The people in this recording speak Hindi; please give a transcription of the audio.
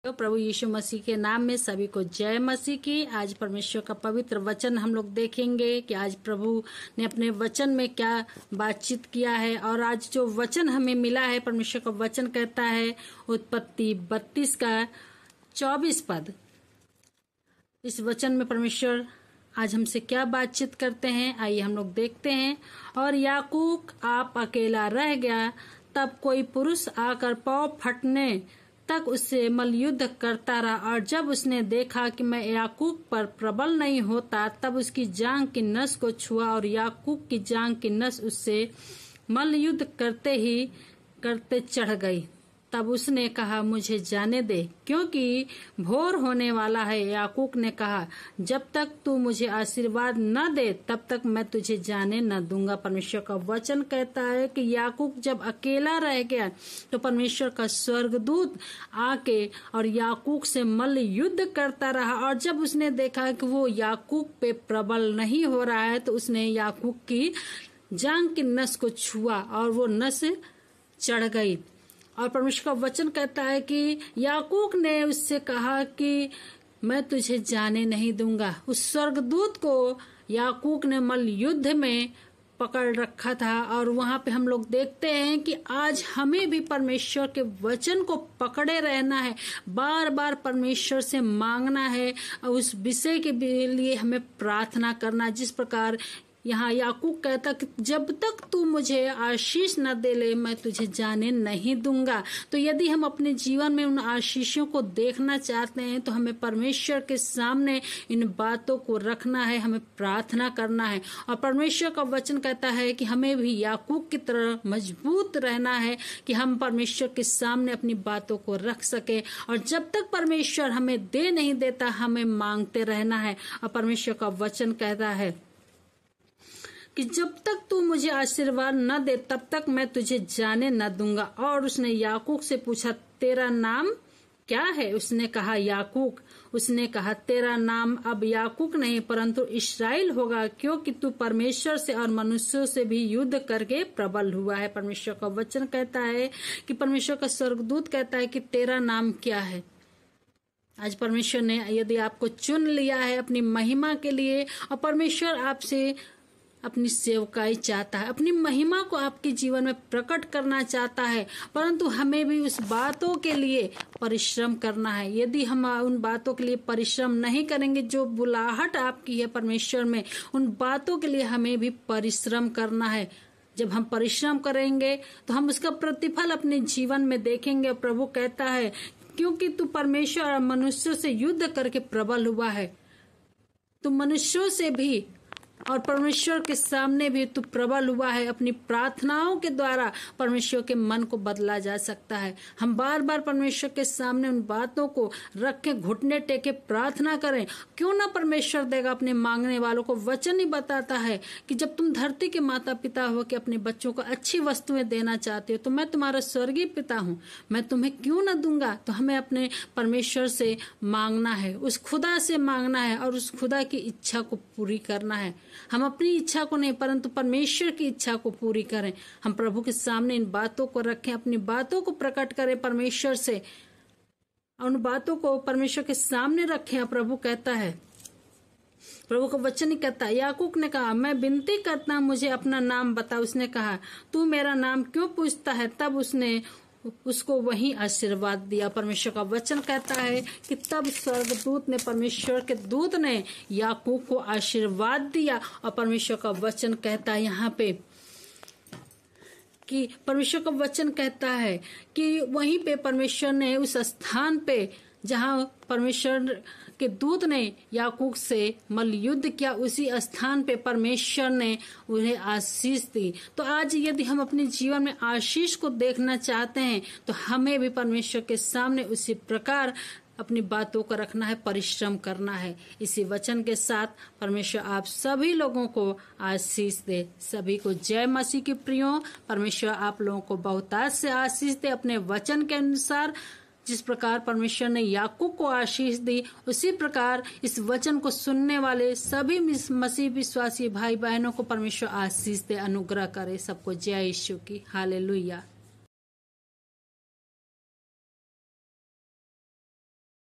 तो प्रभु यीशु मसीह के नाम में सभी को जय मसीह की। आज परमेश्वर का पवित्र वचन हम लोग देखेंगे कि आज प्रभु ने अपने वचन में क्या बातचीत किया है। और आज जो वचन हमें मिला है, परमेश्वर का वचन कहता है उत्पत्ति 32 का 24 पद। इस वचन में परमेश्वर आज हमसे क्या बातचीत करते हैं, आइए हम लोग देखते हैं। और याकूब आप अकेला रह गया, तब कोई पुरुष आकर पाँव फटने तक उससे मल्लयुद्ध करता रहा। और जब उसने देखा कि मैं याकूब पर प्रबल नहीं होता, तब उसकी जांघ की नस को छुआ और याकूब की जांघ की नस उससे मल्लयुद्ध करते चढ़ गई। तब उसने कहा, मुझे जाने दे, क्योंकि भोर होने वाला है। याकूब ने कहा, जब तक तू मुझे आशीर्वाद न दे, तब तक मैं तुझे जाने न दूंगा। परमेश्वर का वचन कहता है कि याकूब जब अकेला रह गया तो परमेश्वर का स्वर्गदूत आके और याकूब से मल्ल युद्ध करता रहा। और जब उसने देखा कि वो याकूब पे प्रबल नहीं हो रहा है, तो उसने याकूब की जांघ की नस को छुआ और वो नस चढ़ गई। और परमेश्वर का वचन कहता है कि याकूब ने उससे कहा कि मैं तुझे जाने नहीं दूंगा। उस स्वर्गदूत को याकूब ने मल्ल युद्ध में पकड़ रखा था। और वहां पे हम लोग देखते हैं कि आज हमें भी परमेश्वर के वचन को पकड़े रहना है, बार बार परमेश्वर से मांगना है, और उस विषय के लिए हमें प्रार्थना करना। जिस प्रकार यहाँ याकूब कहता कि जब तक तू मुझे आशीष न दे ले, मैं तुझे जाने नहीं दूंगा। तो यदि हम अपने जीवन में उन आशीषों को देखना चाहते हैं, तो हमें परमेश्वर के सामने इन बातों को रखना है, हमें प्रार्थना करना है। और परमेश्वर का वचन कहता है कि हमें भी याकूब की तरह मजबूत रहना है कि हम परमेश्वर के सामने अपनी बातों को रख सके। और जब तक परमेश्वर हमें दे नहीं देता, हमें मांगते रहना है। और परमेश्वर का वचन कहता है कि जब तक तू मुझे आशीर्वाद न दे, तब तक मैं तुझे जाने न दूंगा। और उसने याकूब से पूछा, तेरा नाम क्या है? उसने कहा, याकूब। उसने कहा, तेरा नाम अब याकूब नहीं परंतु इस्राएल होगा, क्योंकि तू परमेश्वर से और मनुष्यों से भी युद्ध करके प्रबल हुआ है। परमेश्वर का वचन कहता है कि परमेश्वर का स्वर्गदूत कहता है कि तेरा नाम क्या है। आज परमेश्वर ने यदि आपको चुन लिया है अपनी महिमा के लिए, और परमेश्वर आपसे अपनी सेवकाई चाहता है, अपनी महिमा को आपके जीवन में प्रकट करना चाहता है, परंतु हमें भी उस बातों के लिए परिश्रम करना है। यदि हम उन बातों के लिए परिश्रम नहीं करेंगे, जो बुलाहट आपकी है परमेश्वर में, उन बातों के लिए हमें भी परिश्रम करना है। जब हम परिश्रम करेंगे तो हम उसका प्रतिफल अपने जीवन में देखेंगे। प्रभु कहता है, क्योंकि तू परमेश्वर और मनुष्यों से युद्ध करके प्रबल हुआ है, तू मनुष्यों से भी और परमेश्वर के सामने भी तू प्रबल हुआ है। अपनी प्रार्थनाओं के द्वारा परमेश्वर के मन को बदला जा सकता है। हम बार बार परमेश्वर के सामने उन बातों को रखें, घुटने टेके प्रार्थना करें। क्यों ना परमेश्वर देगा अपने मांगने वालों को। वचन ही बताता है कि जब तुम धरती के माता पिता हो के अपने बच्चों को अच्छी वस्तुएं देना चाहते हो, तो मैं तुम्हारा स्वर्गीय पिता हूँ, मैं तुम्हें क्यों ना दूंगा। तो हमें अपने परमेश्वर से मांगना है, उस खुदा से मांगना है, और उस खुदा की इच्छा को पूरी करना है। हम अपनी इच्छा को नहीं परंतु परमेश्वर की इच्छा को पूरी करें। हम प्रभु के सामने इन बातों को रखें, अपनी बातों को प्रकट करें परमेश्वर से, उन बातों को परमेश्वर के सामने रखें। प्रभु कहता है, प्रभु का वचन ही कहता है, याकूब ने कहा, मैं विनती करता हूं, मुझे अपना नाम बता। उसने कहा, तू मेरा नाम क्यों पूछता है? तब उसने उसको वही आशीर्वाद दिया। परमेश्वर का वचन कहता है कि तब स्वर्गदूत ने, परमेश्वर के दूत ने याकूब को आशीर्वाद दिया। और परमेश्वर का वचन कहता है यहाँ पे कि परमेश्वर का वचन कहता है कि वहीं पे परमेश्वर ने उस स्थान पे जहां परमेश्वर के दूत ने याकूब से मल्ल युद्ध किया, उसी स्थान पे परमेश्वर ने उन्हें आशीष दी। तो आज यदि हम अपने जीवन में आशीष को देखना चाहते हैं, तो हमें भी परमेश्वर के सामने उसी प्रकार अपनी बातों को रखना है, परिश्रम करना है। इसी वचन के साथ परमेश्वर आप सभी लोगों को आशीष दे। सभी को जय मसीह की प्रियो। परमेश्वर आप लोगों को बहुतायत से आशीष दे। अपने वचन के अनुसार जिस प्रकार परमेश्वर ने याकूब को आशीष दी, उसी प्रकार इस वचन को सुनने वाले सभी मसीह विश्वासी भाई बहनों को परमेश्वर आशीष दे, अनुग्रह करे। सबको जय यीशु की। हालेलुया।